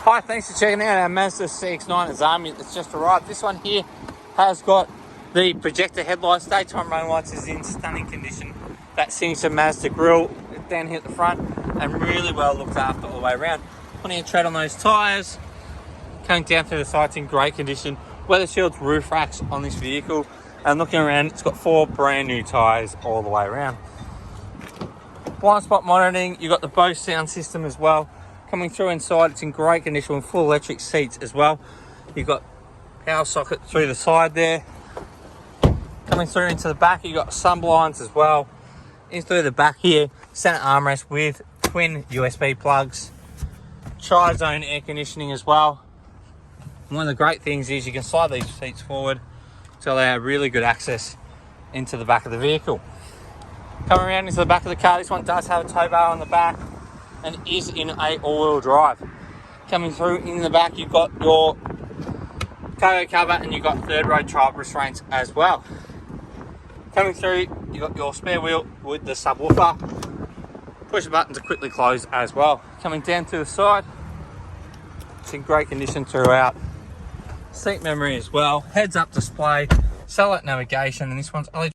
Hi, thanks for checking out our Mazda CX-9 AZAMI. It's just arrived. This one here has got the projector headlights, daytime running lights is in stunning condition. That signature Mazda grille down here at the front and really well looked after all the way around. Plenty of tread on those tyres. Coming down through the sides in great condition. Weather shields, roof racks on this vehicle. And looking around, it's got 4 brand new tyres all the way around. Blind spot monitoring, you've got the Bose sound system as well. Coming through inside, it's in great condition with full electric seats as well. You've got power socket through the side there. Coming through into the back, you've got sun blinds as well. In through the back here, center armrest with twin USB plugs. Tri-zone air conditioning as well. And one of the great things is you can slide these seats forward to allow really good access into the back of the vehicle. Coming around into the back of the car, this one does have a tow bar on the back and is in a all-wheel drive. Coming through in the back, you've got your cargo cover and you've got third row child restraints as well. Coming through, you've got your spare wheel with the subwoofer. Push a button to quickly close as well. Coming down to the side, it's in great condition throughout. Seat memory as well, heads-up display, satellite navigation, and this one's only